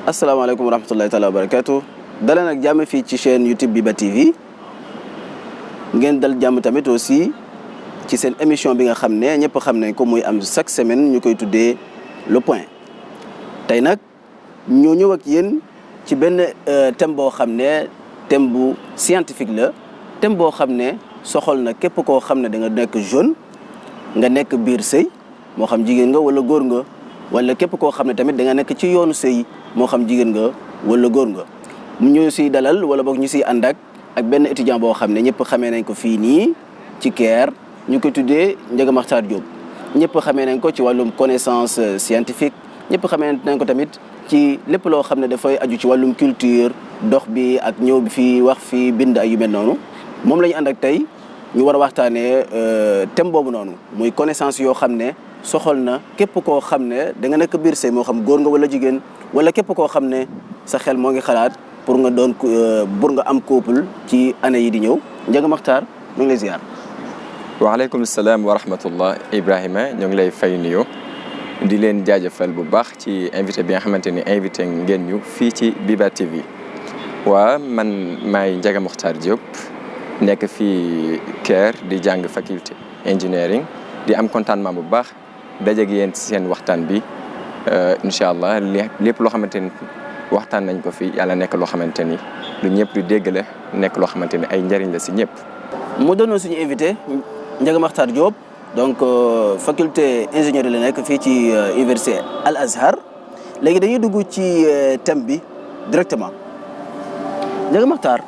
asalaamaaleykum wa rahmatullahi taala wa barakatuh daleen ak jàmm fii ci chaîne YouTube Biba TV ngeen dal jàmm tamit aussi ci seen émission bi nga xam ne ñëpp xam nañ ko muy am chaque semaine ñu koy tuddee le point tey nag ñoo ñëw ak yéen ci benn thème boo xam ne thème bu scientifique la thème boo xam ne soxal na képp koo xam ne da nga nekk jeune nga nekk biir sëy moo xam jigéen nga wala góor nga wala képp koo xam ne tamit da nga nekk ci yoonu sëy moo xam jigéen nga wala góor nga ñu siy dalal wala boog ñu siy ànd ak benn étudiant boo xam ne ñëpp xamee nañ ko fii nii ci Caire ñu koy tuddee Ndiaga Makhtar Diop ñëpp xamee nañ ko ci wàllum connaissance scientifique ñëpp xamee nañ ko tamit ci lépp loo xam ne dafay aju ci wàllum culture dox bi ak ñëw bi fii wax fii bind ak yu mel noonu moom la ñu ànd ak tey ñu war a waxtaanee thème boobu noonu muy connaissance yoo xam ne soxal na képp koo xam ne da nga nekk biir sëy moo xam góor nga wala jigéen wala képp koo xam ne sa xel moo ngi xalaat pour nga doon pour nga am couple ci année yi di ñëw Ndiaga Makhtar ñu ngi lay ziar. waaleykum salaam wa rahmatullah Ibrahima ñu ngi lay fay nuyoo di leen jaajëfal bu baax ci invité bi nga xamante ni invité ngeen ñu fii ci Biba TV waa man maay Ndiaga Makhtar Diop nekk fii Caire di jàng faculté engineering di am contentement bu baax dajeeg yéen ci seen waxtaan bi incha allah lépp loo xamante ni waxtaan nañ ko fi yàlla nekk loo xamante ni lu ñëpp di dégg la nekk loo xamante ni ay njëriñ la si ñëpp. mu doonoon suñu invité Ndiaga Makhtar Diop donc faculté ingénierie la nekk fii ci université Al Azhar léegi dañuy dugg ci thème bi directement Ndiaga Makhtar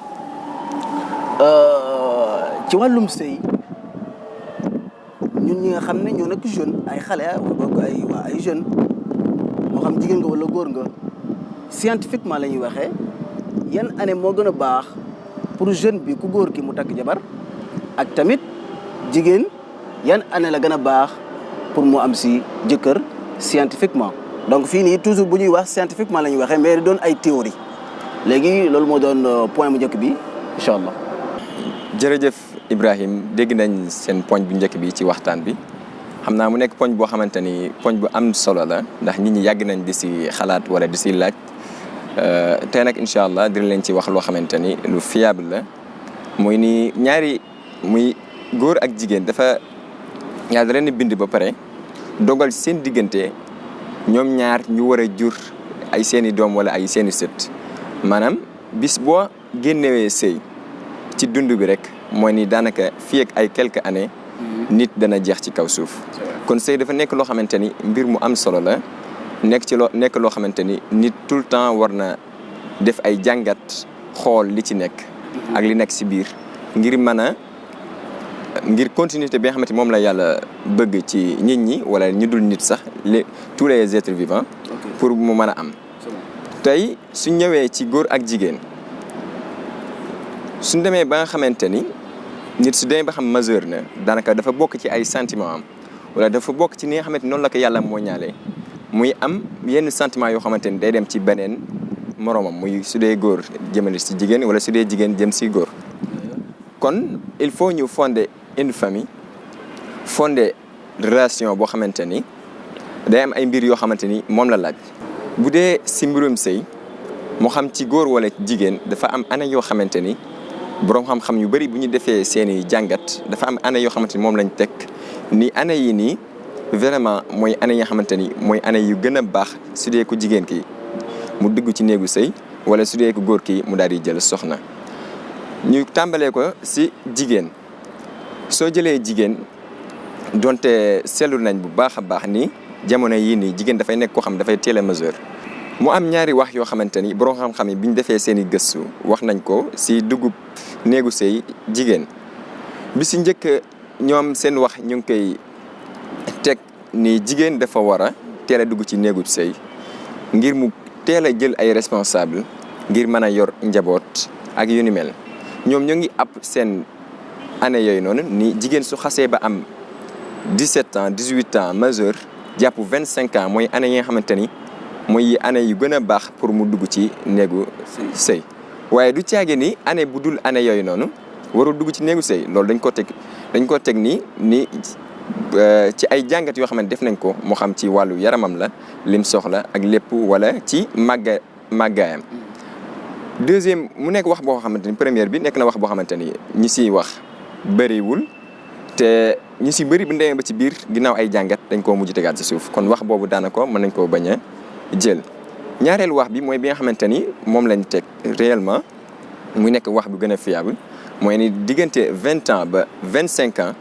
ci wàllum sëy ñun ñi nga xam ne ñoo nekk jeune ay xale wala boog ay jeune moo xam jigéen nga wala góor nga scientifiquement la ñuy waxee yan année moo gën a baax pour jeune bi ku góor ki mu takk jabar ak tamit jigéen yan année la gën a baax pour mu am si jëkkër scientifiquement donc fii nii toujours bu ñuy wax scientifiquement la ñuy waxee mais doon ay théorie léegi loolu moo doon point bu njëkk bi incha allah. jërëjëf Ibrahim dégg nañ seen poñ bu njëkk bi ci waxtaan bi xam naa mu nekk poñ boo xamante ni poñ bu am solo la ndax nit ñi yàgg nañ di si xalaat wala di si laaj tey nag incha allah dina leen ci wax loo xamante ni lu fiable la muy ni ñaari muy góor ak jigéen dafa yàlla da leen bind ba pare dogal seen diggante ñoom ñaar ñu war a jur ay seeni doom wala ay seeni sët maanaam bis boo génnewee sëy ci dund bi rek mooy ni daanaka fii ak ay quelques années nit dana jeex ci kaw suuf kon sëy dafa nekk loo xamante ni mbir mu am solo la nekk loo xamante ni nit tout le temps war na def ay jàngat xool li ci nekk ak li nekk si biir ngir continuité bi nga xamante moom la yàlla bëgg ci nit ñi wala ñu dul nit sax tous les êtres vivants pour mu mën a am tey su ñëwee ci góor ak jigéen suñ demee ba nga xamante ni nit su demee ba xam majeur na daanaka dafa bokk ci ay sentiment am wala dafa bokk ci ni nga xamante noonu la ko yàlla moo ñaalee muy am yenn sentiment yoo xamante ni day dem ci beneen moroomam muy su dee góor jëmale si jigéen wala su dee jigéen jëm si góor kon il faut ñu fonder une famille fonder relation boo xamante ni day am ay mbir yoo xamante ni moom la laaj bu dee si mbirum sëy moo xam ci góor wala jigéen dafa am année yoo xamante ni boroom xam-xam yu bari bu ñu defee seeni jàngat dafa am année yoo xamante ni moom lañ teg ni année yi nii vraiment mooy année yi nga xamante ni mooy année yu gën a baax su dee ku jigéen ki mu dugg ci néegu sëy wala su dee ku góor ki mu daal di jël soxna ñu tàmbalee ko si jigéen soo jëlee jigéen donte seetlu nañ bu baax a baax ni jamono yii nii jigéen dafay nekk koo xam dafay teel a majeur mu am ñaari wax yoo xamante ni borom xam-xam yi bi ñu defee seen i gëstu wax nañ ko si dugub néegu sëy jigéen bi si njëkk ñoom seen wax ñu ngi koy teg ni jigéen dafa war a teel a dugg ci néegu sëy ngir mu teel a jël ay responsable ngir mën a yor njaboot ak yu ni mel ñoom ñoo ngi ab seen année yooyu noonu ni jigéen su xasee ba am 17 ans 18 ans majeur jàpp 25 ans mooy année yi nga xamante ni mooy année yu gën a baax pour mu dugg ci néegu sëy waaye du caage ni année bu dul année yooyu noonu warul dugg ci néegu sëy loolu dañ ko teg ni ci ay jàngat yoo xamante def nañ ko moo xam ci wàllu yaramam la lim soxla ak lépp wala ci màggaayam. deuxième mu nekk wax boo xamante ni première bi nekk na wax boo xamante ni ñi siy wax bëriwul te ñi si bëri bu ndemee ba ci biir ginnaaw ay jàngat dañ koo mujj tegaat si suuf kon wax boobu daanaka mën nañ koo bañ a jël. ñaareelu wax bi mooy bi nga xamante ni moom lañ teg réellement muy nekk wax bu gën a fiable mooy ni diggante 20 ans ba 25 ans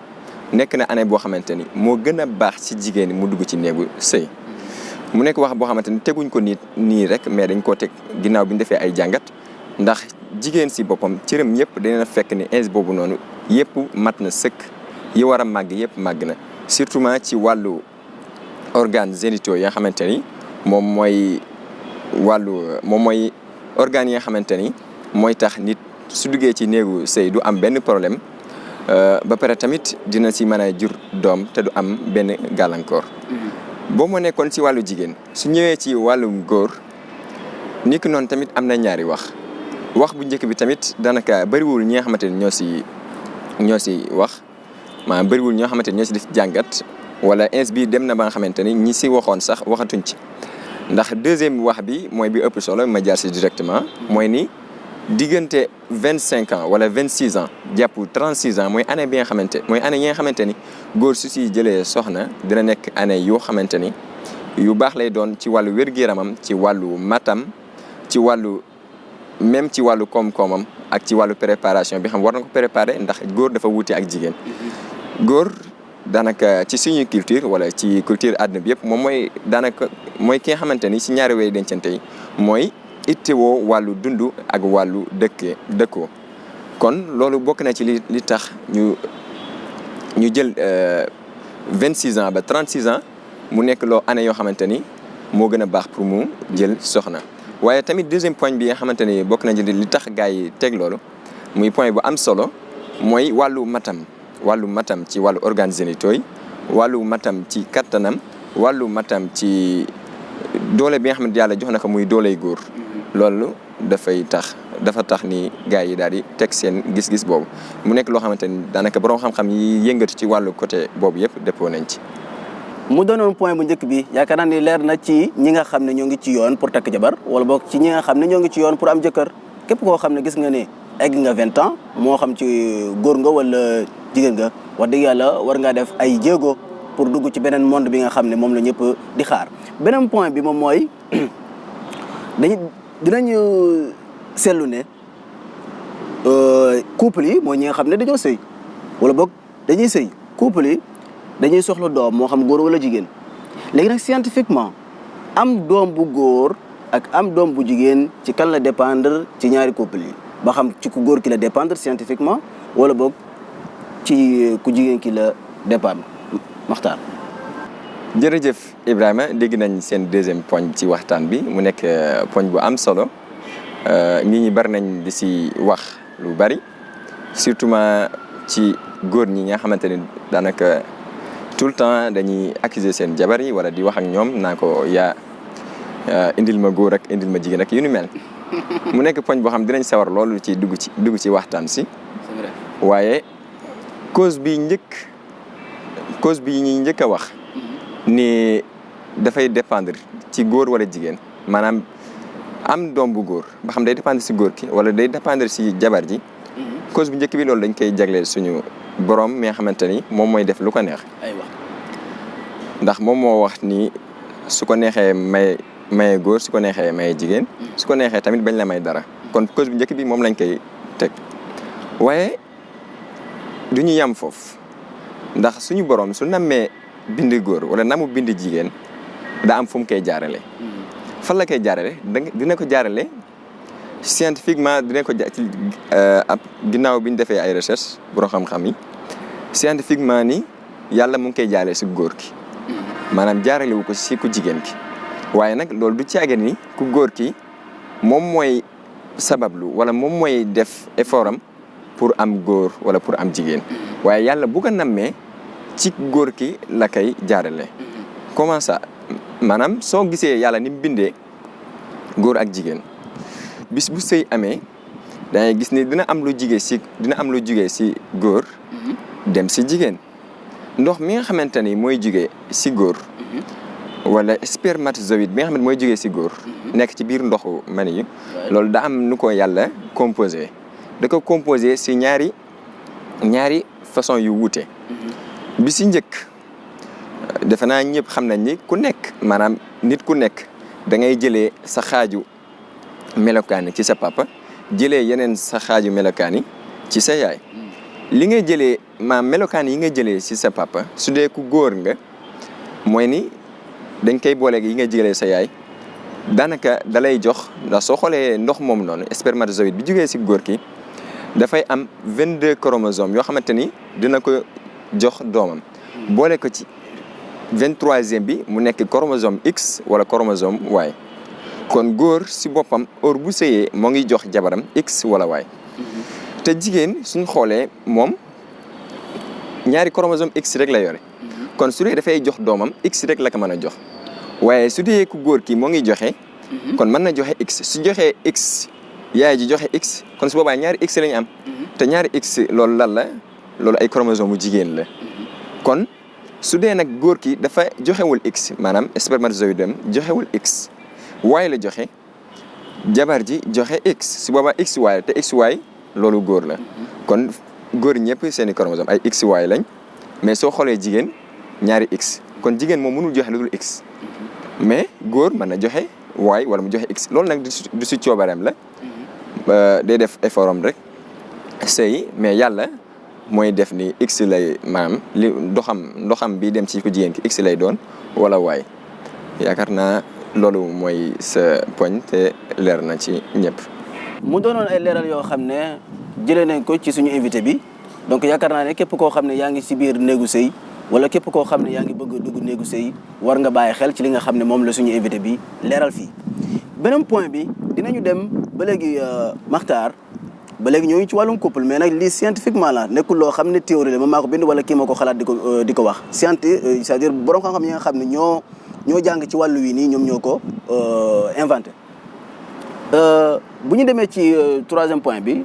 nekk na année boo xamante ni moo gën a baax ci jigéen mu dugg ci néegu sëy. mu nekk wax boo xamante ni teguñ ko nii rek mais dañ koo teg ginnaaw bi ñu defee ay jàngat ndax jigéen si boppam cëram yëpp dina fekk ni âge boobu noonu yëpp mat na sëkk yi war a màgg yëpp màgg na surtout ci wàllu organes génitaux yi nga xamante ni moom mooy organes yi nga xamante ni mooy tax nit su duggee ci néegu sëy du am benn problème ba pare tamit dina si mën a jur doom te du am benn gàllankoor. boo moo nekkoon ci wàllu jigéen su ñëwee ci wàllum góor ni ki noonu tamit am na ñaari wax bu njëkk bi tamit daanaka bëriwul ñi nga xamante ni ñoo si wax maanaam bëriwul ñoo xamante ni ñoo si def jàngat wala ins bi dem na ba nga xamante ni ñi si waxoon sax waxatuñ ci ndax deuxième wax bi mooy bi ëpp solo ma jaar si directement mooy ni diggante 25 ans wala 26 ans jàpp 36 ans mooy année yi nga xamante ni góor su si jëlee soxna dina nekk année yoo xamante ni yu baax lay doon ci wàllu wér-gu-yaramam ci wàllu matam ci wàllu koom-koomam ak ci wàllu préparation bi xam war na ko préparer ndax góor dafa wuute ak jigéen. góor daanaka ci suñu culture wala ci culture àdduna bi yëpp moom mooy daanaka mooy ki nga xamante ni si ñaari way dencante yi mooy ittewoo wàllu dund ak wàllu dëkkoo kon loolu bokk na ci li tax ñu jël 26 ans ba 36 ans mu nekk loo année yoo xamante ni moo gën a baax pour mu jël soxna. waaye tamit deuxième point bi nga xamante ni bokk na ci li tax gars yi teg loolu muy point bu am solo mooy wàllu matam ci wàllu organes génitaux yi wàllu matam ci kattanam wàllu matam ci doole bi nga xamante yàlla jox na ko muy dooley góor. loolu dafa tax ni gars yi daal di teg seen gis-gis boobu mu nekk loo xamante ni daanaka borom xam-xam yi yëngatu ci wàllu côté boobu yëpp dëppoo nañ ci. mu doonoon point bu njëkk bi yaakaar naa ni leer na ci ñi nga xam ne ñoo ngi ci yoon pour takk jabar wala boog ci ñi nga xam ne ñoo ngi ci yoon pour am jëkkër képp koo xam ne gis nga ne egg nga 20 ans moo xam ci góor nga wala jigéen nga wax dëgg yàlla war ngaa def ay jéego pour dugg ci beneen monde bi nga xam ne moom la ñëpp di xaar. beneen point bi moom mooy dinañu seetlu ne couple yi mooy ñi nga xam ne dañoo sëy wala boog dañuy sëy couple yi dañuy soxla doom moo xam góor wala jigéen léegi nag scientifiquement am doom bu góor ak am doom bu jigéen ci kan la dépendre ci ñaari couple yi ba xam ci ku góor ki la dépendre scientifiquement wala boog ci ku jigéen ki la dépendre Makhtar. jërëjëf Ibrahima dégg nañ seen deuxième poñ ci waxtaan bi mu nekk poñ bu am solo nit ñi bari nañ di si wax lu bari surtout ci góor ñi nga xamante ni daanaka tout le temps dañuy accuser seen jabar yi wala di wax ak ñoom naa ko indil ma góor ak indil ma jigéen ak yu ni mel mu nekk poñ boo xam dinañ sawar loolu ci dugg ci waxtaan si. C'est vrai. waaye cause bi ñuy njëkk a wax ni dafay dépendre ci góor wala jigéen maanaam am doom bu góor ba xam day dépendre si góor ki wala day dépendre si jabar ji. cause bu njëkk bi loolu dañ koy jagleel suñu borom mi nga xamante ni moom mooy def lu ko neex. aywa ndax moom moo wax ni su ko neexee maye góor su ko neexee maye jigéen. su ko neexee tamit bañ la may dara. kon cause bu njëkk bi moom lañ koy teg waaye du ñu yam foofu ndax suñu borom su nammee bind góor wala namu bind jigéen daa am fu mu koy jaarale. fan la koy jaarale dina ko jaarale scientifiquement dina ko ab ginnaaw bi ñu defee ay recherche borom xam-xam yi scientifiquement ni yàlla mu ngi koy jaarale si góor ki maanaam jaarale wu ko si ku jigéen ki waaye nag loolu du caage ni ku góor ki moom mooy sabablu wala moom mooy def effort am pour am góor wala pour am jigéen waaye yàlla bu ko nammee ci góor ki la koy jaarale. comment ça maanaam soo gisee yàlla ni mu bindee góor ak jigéen bis bu sëy amee dangay gis ni dina am lu jugee si góor dem si jigéen ndox mi nga xamante ni mooy jugee si góor wala spermatozoïde bi nga xam ne mooy jógee si góor nekk ci biir ndoxu mani yi loolu da am nu ko yàlla composé da ko composé si ñaari façon yu wuute bi si njëkk defe naa ñëpp xam nañ ni ku nekk maanaam nit ku nekk da ngay jëlee sa xaaju melokaan ci sa papa jëlee yeneen sa xaaju melokaan yi ci sa yaay li ngay jëlee melokaan yi nga jëlee ci sa papa su dee ku góor nga mooy ni dañ koy booleeg yi nga jëlee sa yaay daanaka da lay jox ndax soo xoolee ndox moom noonu spermatozoïde bi jógee ci góor ki dafay am 22 chromosomes yoo xamante ni dina ko jox doomam boole ko ci 23e bi mu nekk chromosome X wala chromosome Y kon góor ci boppam heure bu sëyee moo ngi jox jabaram X wala Y te jigéen suñ xoolee moom ñaari chromosome X rek la yore kon su dee dafay jox doomam X rek la ko mën a jox waaye su dee ku góor ki moo ngi joxe kon mën na joxe X su joxee X yaay ji joxe X kon su boobaa ñaari X lañu am te ñaari X loolu lan la loolu ay chromosome mu jigéen la kon su dee nag góor ki dafa joxewul X maanaam spermatozoïde am joxewul X Y la joxe jabar ji joxe X su boobaa XY te XY loolu góor la kon góor ñëpp seen i chromosome ay XY lañ mais soo xoolee jigéen ñaari X kon jigéen moom mënul joxe lu dul X mais góor mën na joxe Y wala mu joxe X loolu nag du si coobareem la day def effort am rek sëy mais yàlla mooy def ni X lay maanaam li ndoxam bi dem ci ko jigéen ki X lay doon wala Y yaakaar naa loolu mooy sa poñ te leer na ci ñëpp. mu doonoon ay leeral yoo xam ne jëlee nañ ko ci suñu invité bi donc yaakaar naa ne képp koo xam ne yaa ngi ci biir néegu sëy wala képp koo xam ne yaa ngi bëgg dugg néegu sëy war nga bàyyi xel ci li nga xam ne moom la suñu invité bi leeral fii. beneen point bi dinañu dem ba léegi Makhtar ba léegi ñoo ngi ci wàllum couple mais nag lii scientifiquement la nekkul loo xam ne théorie la man maa ko bind wala kii ma ko xalaat di ko wax c'est-à-dire borom xam-xam yi nga xam ne ñoo jàng ci wàllu wi nii ñoom ñoo ko inventé. bu ñu demee ci troisième point bi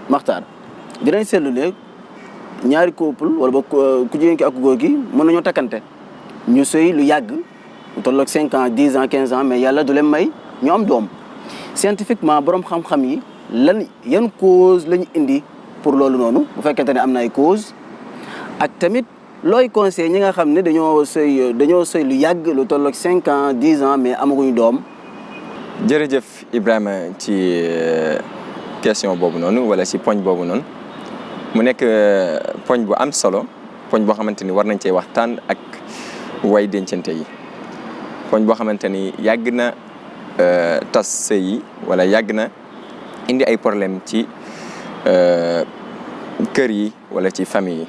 Makhtar dinañ seetlu ne ñaari couple wala ba ku jigéen ki ak góor gi mën nañoo takkante ñu sëy lu yàgg lu tolloog 5 ans 10 ans 15 ans mais yàlla du leen may ñu am doom scientifiquement borom xam-xam yi yan cause lañu indi pour loolu noonu bu fekkente ne am na ay cause ak tamit looy conseil ñi nga xam ne dañoo sëy lu yàgg lu tolloog 5 ans 10 ans mais amaguñu doom. jërëjëf Ibrahima ci question boobu noonu wala ci poñ boobu noonu mu nekk poñ bu am solo poñ boo xamante ni war nañ cee waxtaan ak way dencante yi poñ boo xamante ni yàgg na tas sëy yi wala yàgg na indi ay problème ci kër yi wala ci famille yi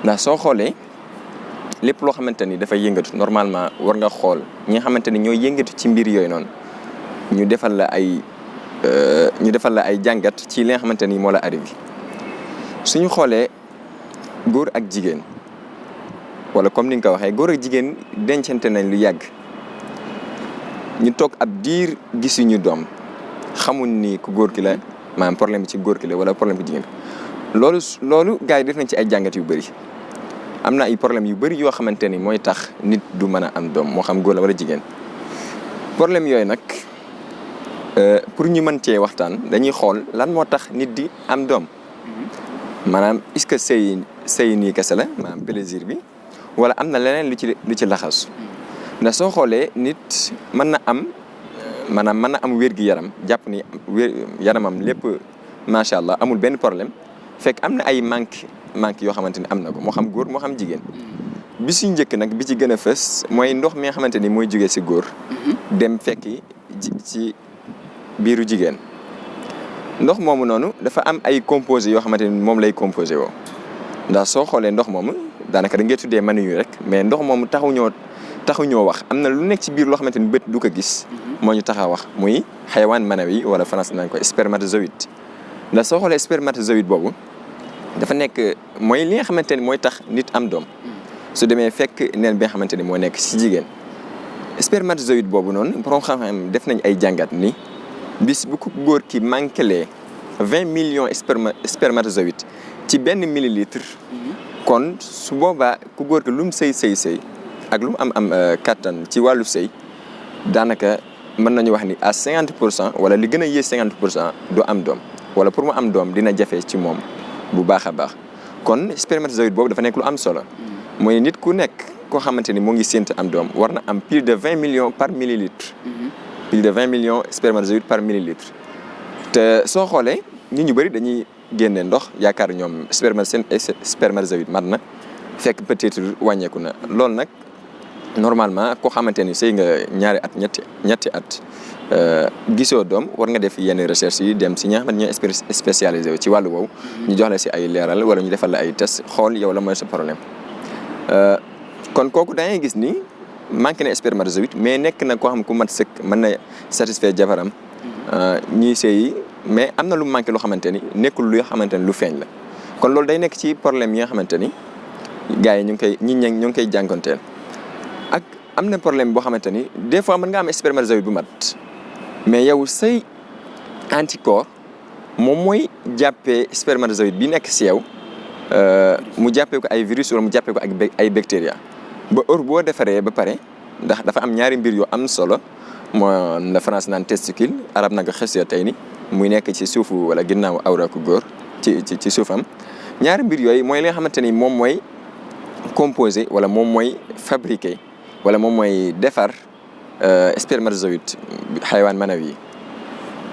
ndax soo xoolee lépp loo xamante ni dafay yëngatu normalement war nga xool ñi nga xamante ni ñooy yëngatu ci mbir yooyu noonu ñu defal la ay jàngat ci li nga xamante ni moo la arrivé suñu xoolee góor ak jigéen wala comme ni nga ko waxee góor ak jigéen dencante nañ lu yàgg ñu toog ab diir gisuñu doom xamuñ ni ku góor ki la maanaam problème bi ci góor ki la wala problème bi jigéen loolu gars yi def nañ ci ay jàngat yu bëri am na ay problème yu bëri yoo xamante ni mooy tax nit du mën a am doom moo xam góor la wala jigéen problème yooyu nag pour ñu mën cee waxtaan dañuy xool lan moo tax nit di am doom maanaam est-ce que sëy nii kese la maanaam plaisir bi wala am na leneen lu ci laxasu ndax soo xoolee nit mën na am wér-gi-yaram jàpp ni yaramam lépp macha allah amul benn problème fekk am na ay manque yoo xamante ni am na ko moo xam góor moo xam jigéen bi su njëkk nag bi ci gën a fës mooy ndox mi nga xamante ni mooy jógee si góor dem fekki ci biiru jigéen ndox moomu noonu dafa am ay composé yoo xamante ni moom lay composé woo ndax soo xoolee ndox moomu daanaka da ngay tuddee manu rek mais ndox moomu taxuñoo wax am na lu nekk ci biir loo xamante ni bët du ko gis moo ñu tax a wax muy xayawaan manawi wala France nañ ko spermatozoïde ndax soo xoolee spermatozoïde boobu dafa nekk mooy li nga xamante ni mooy tax nit am doom su demee fekk neen bi nga xamante ni moo nekk ci jigéen spermatozoïde boobu noonu borom xam-xam def nañ ay jàngat ni bis bu ko góor ki manquelee 20 millions spermatozoïde ci benn millilitre kon su boobaa ku góor ki lu mu sëy ak lu mu am kattan ci wàllu sëy daanaka mën nañu wax ni à 50% wala li gën a yées 50% du am doom wala pour mu am doom dina jafe ci moom bu baax a baax kon spermatozoïde boobu dafa nekk lu am solo mooy nit ku nekk koo xamante ni mu ngi séntu am doom war na am plus de 20 millions par millilitre. plus de 20 millions spermatozoïdes par millilitre. te soo xoolee nit ñu bëri dañuy génne ndox yaakaar ñoom seen spermatozoïde mat na fekk peut-être wàññeeku na loolu nag normalement koo xamante ni sëy nga ñaari at ñetti at gisoo doom war nga def yenn recherche yi dem si ñi nga xamante ñooy spécialisé ci wàllu woowu ñu jox la si ay leeral wala ñu defal la ay test xool yow la mooy sa problème kon kooku da ngay gis ni manqué na spermatozoïde mais nekk na koo xam ku mat sëkk mën na satisfaire jabaram ñii sëy mais am na lu manqué loo xamante ni nekkul lu xamante ni lu feeñ la kon loolu day nekk ci problème yi nga xamante ni gars yi ñu ngi koy jànkonteel ak am na problème boo xamante ni des fois mën nga am spermatozoïde bu mat mais yow say anticorps moom mooy jàppee spermatozoïde bi nekk si yow mu jàppee ko ay virus wala mu jàppee ko ak ay bactéria ba heure boo defaree ba pare ndax dafa am ñaari mbir yu am solo moo la France naan testicule arab nag xësee tey ni muy nekk ci suufu wala ginnaaw awra ku góor ci suufam ñaari mbir yooyu mooy li nga xamante ni moom mooy composé wala moom mooy fabriqué wala moom mooy defar spermatozoïde xayawaan manawi yi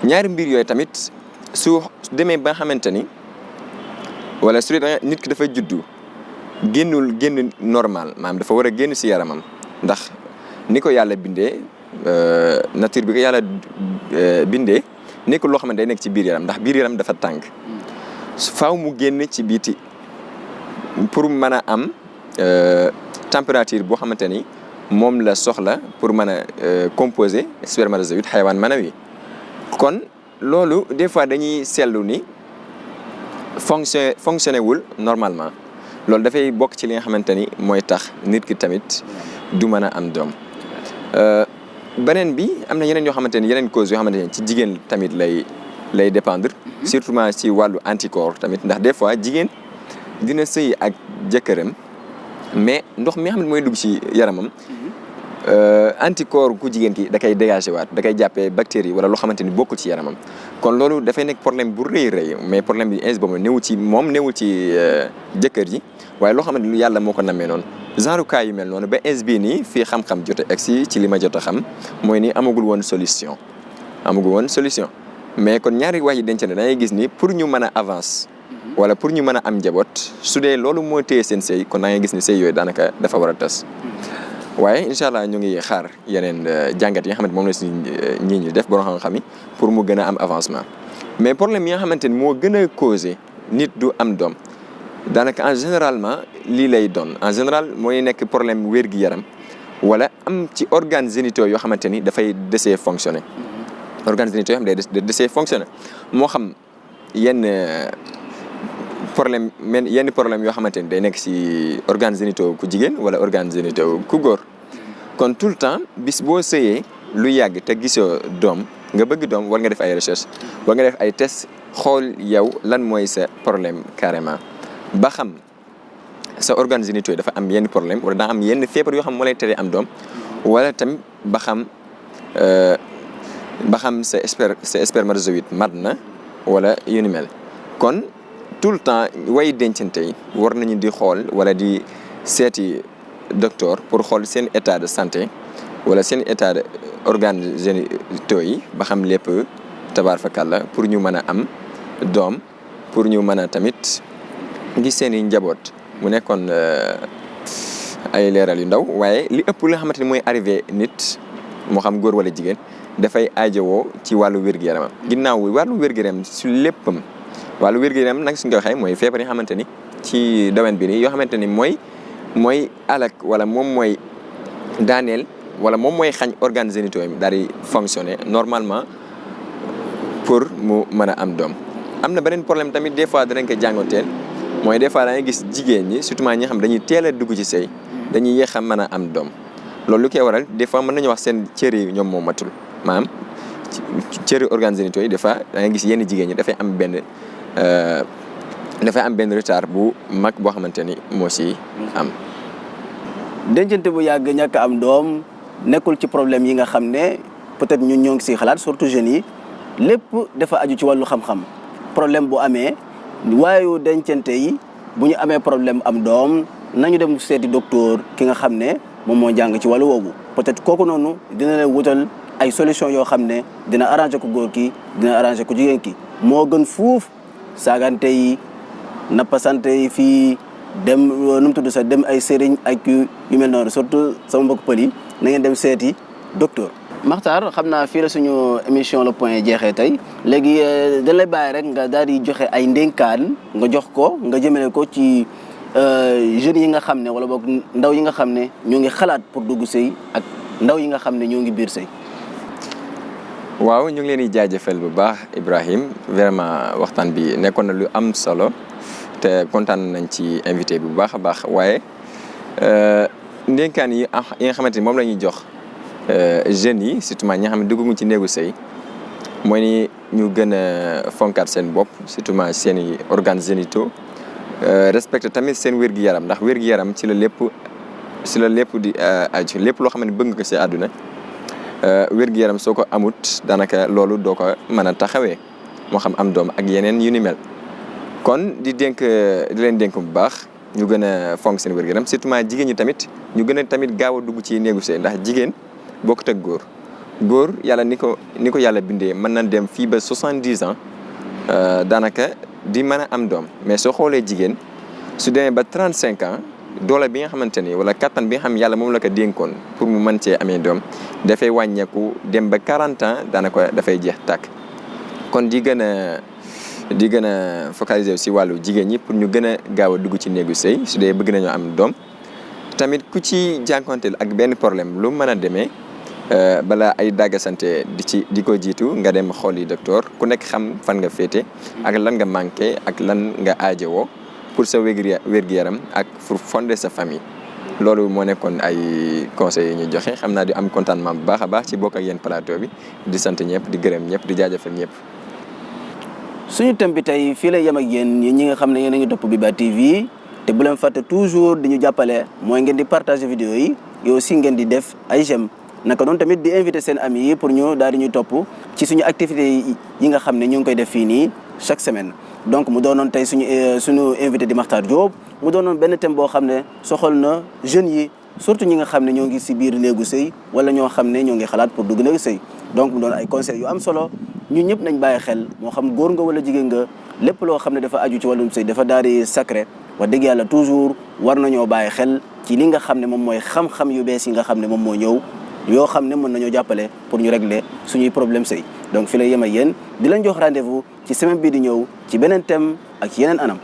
ñaari mbir yooyu tamit su demee ba nga xamante ni wala su dee nit ki dafa juddu génn normal maanaam dafa war a génn si yaramam ndax ni ko yàlla bindee nature bi ko yàlla bindee nekkul loo xamante day nekk ci biir yaram ndax biir yaram dafa tàng faaw mu génn ci biti pour mën a am température boo xamante ni moom la soxla pour mën a composer spermatozoïde xayawaan manawi kon loolu des fois dañuy seetlu ni fonctionné wul normalement loolu dafay bokk ci li nga xamante ni mooy tax nit ki tamit du mën a am doom beneen bi am na yeneen yoo xamante ni yeneen cause yoo xamante ni ci jigéen tamit lay dépendre surtout ci wàllu anticorps tamit ndax des fois jigéen dina sëy ak jëkkëram mais ndox mi nga xam ne mooy dugg ci yaramam anticorps ku jigéen ki da koy dégagé waat da koy jàppee bactéries wala loo xamante ni bokkul ci yaramam kon loolu dafay nekk problème bu rëy mais problème bi ins boobu newul ci jëkkër ji waaye loo xamante ni lu yàlla moo ko nammee noonu genre cas yu mel noonu ba ins bii nii fii xam-xam jot a egsi ci li ma jot a xam mooy ni amagul woon solution mais kon ñaari wax yi denc na dangay gis ni pour ñu mën a avance wala pour ñu mën a am njaboot su dee loolu moo téye seen sëy kon da ngay gis ni sëy yooyu daanaka dafa war a tas waaye incha allah ñu ngi xaar yeneen jàngat yi nga xamante moom la si ñi def borom xam-xam yi pour mu gën a am avancement mais problème yi nga xamante ni moo gën a causé nit du am doom daanaka en généralement lii lay doon en général mooy nekk problème wér-gi-yaram wala am ci organes génitaux yoo xamante ni dafay desee fonctionner organes génitaux yoo xam ne day desee fonctionner moo xam yenn problème yoo xamante ni day nekk ci organes génitaux ku jigéen wala organes génitaux ku góor kon tout le temps bis boo sëyee lu yàgg te gisoo doom nga bëgg doom war nga def ay recherche war nga def ay test xool yow lan mooy sa problème carrément ba xam sa organes génitaux yi dafa am yenn problème wala daa am yenn feebar yoo xam moo lay tere am doom wala tamit ba xam sa spermatozoïde mat na wala yu ni mel kon tout le temps way dencante yi war nañu di xool wala di seeti docteur pour xool seen état de santé wala seen état de organes génitaux yi ba xam lépp tabaar fakàlla pour ñu mën a am doom pour ñu mën a tamit gis seen i njaboot mu nekkoon ay leeral yu ndaw waaye li ëpp li nga xamante ni mooy arrivé nit moo xam góor wala jigéen dafay aajowoo ci wàllu wér-gu-yaramam ginnaaw wàllu wér-gu-yaram su léppam wàllu wér-gu-yaram nag suñ ko waxee mooy feebar yi nga xamante ni ci domaine bi nii yoo xamante ni mooy alak wala moom mooy daaneel wala moom mooy xañ organes génitaux yi daal di fonctionner normalement pour mu mën a am doom. am na beneen problème tamit des fois danañ ko jàngoteel mooy des fois da ngay gis jigéen ñi surtout ñi xam dañuy teel a dugg ci sëy dañuy yéex a mën a am doom loolu lu koy waral des fois mën nañu wax seen cër yi ñoom moo matul maanaam cëri organes génitaux yi des fois da ngay gis yenn jigéen ñi dafay am benn retard bu mag boo xamante ni moo si am. dencante bu yàgg ñàkk am doom nekkul ci problème yi nga xam ne peut-être ñun ñoo ngi siy xalaat surtout jeunes yi lépp dafa aju ci wàllu xam-xam problème bu amee waayu dencante yi bu ñu amee problème am doom nañu dem seeti docteur ki nga xam ne moom moo jàng ci wàllu woowu peut-être kooku noonu dina leen wutal ay solution yoo xam ne dina arranger ko góor ki dina arranger ko jigéen ki moo gën fuuf saagante yi nappasante yi fii dem nu mu tudd sax dem ay sëriñ ak yu mel noonu surtout sama mbokk pël yi na ngeen dem seeti docteur. Makhtar xam naa fii la suñu émission Le Point jeexee tey léegi dañ lay bàyyi rek nga daal di joxe ay ndénkaan nga jox ko nga jëmale ko ci jeunes yi nga xam ne wala boog ndaw yi nga xam ne ñoo ngi xalaat pour dugg sëy ak ndaw yi nga xam ne ñoo ngi biir sëy. waaw ñu ngi leen di jaajëfal bu baax Ibrahim vraiment waxtaan bi nekkoon na lu am solo te kontaan nañ ci invité bu baax a baax waaye ndénkaan yi nga xamante ni moom la ñuy jox jeunes yi surtout ñi nga xam ne dugguñu ci néegu sëy mooy ni ñu gën a fonkaat seen bopp surtout seen i organes génitaux respecté tamit seen wér-gu-yaram ndax wér-gu-yaram ci la lépp di aju lépp loo xam ne bëgg nga ko si àdduna wér-gu-yaram soo ko amut daanaka loolu doo ko mën a taxawee moo xam am doom ak yeneen yu ni mel kon di leen dénk bu baax ñu gën a fonk seen wér-gu-yaram surtout jigéen ñi tamit ñu gën a tamit gaaw a dugg ci néegu sëy ndax jigéen bokkut ak góor yàlla ni ko yàlla bindee mën na dem fii ba 70 ans daanaka di mën a am doom mais soo xoolee jigéen su demee ba 35 ans doole bi nga xamante ni wala kattan bi nga xam yàlla moom la ko dénkoon pour mu mën cee amee doom dafay wàññeeku dem ba 40 ans daanaka dafay jeex tàkk kon di gën a focaliser si wàllu jigéen ñi pour ñu gën a gaaw a dugg ci néegu sëy su dee bëgg nañoo am doom tamit ku ci jànkonteel ak benn problème lu mën a demee bala ay dàggasante di ko jiitu nga dem xooli docteur ku nekk xam fan nga féete ak lan nga manqué ak lan nga aajowoo pour sa wér-gu-yaram ak pour fonder sa famille loolu moo nekkoon ay conseils yi ñu joxe xam naa di am contentement bu baax a baax ci bokk ak yéen plateau bi di sant ñëpp di gërëm ñëpp di jaajëfal ñëpp. suñu thème bi tey fii lay yem ak yéen ñi nga xam ne yéen a ngi topp Biba TV te bu leen fàtte toujours di ñu jàppale mooy ngeen di partager vidéo yi et aussi ngeen di def ay j'aime naka noonu tamit di inviter seen amis yi pour ñu daal di ñuy topp ci suñu activités yi nga xam ne ñu ngi koy def fii nii chaque semaine. donc mu doonoon tey suñu invité di Makhtar Diop mu doonoon benn thème boo xam ne soxal na jeunes yi surtout ñi nga xam ne ñoo ngi si biir néegu sëy wala ñoo xam ne ñoo ngi xalaat pour dugg néegu sëy donc mu doon ay conseils yu am solo ñun ñëpp nañ bàyyi xel moo xam góor nga wala jigéen nga lépp loo xam ne dafa aju ci wàllum sëy dafa daal di sacré wax dëgg yàlla toujours war nañoo bàyyi xel ci li nga xam ne moom mooy xam-xam yu bees yi nga xam ne moom moo ñëw yoo xam ne mën nañoo jàppale pour ñu régler suñuy problème sëy donc fi lay yem ak yéen di leen jox rendez-vous ci semaine bii di ñëw ci beneen thème ak yeneen anam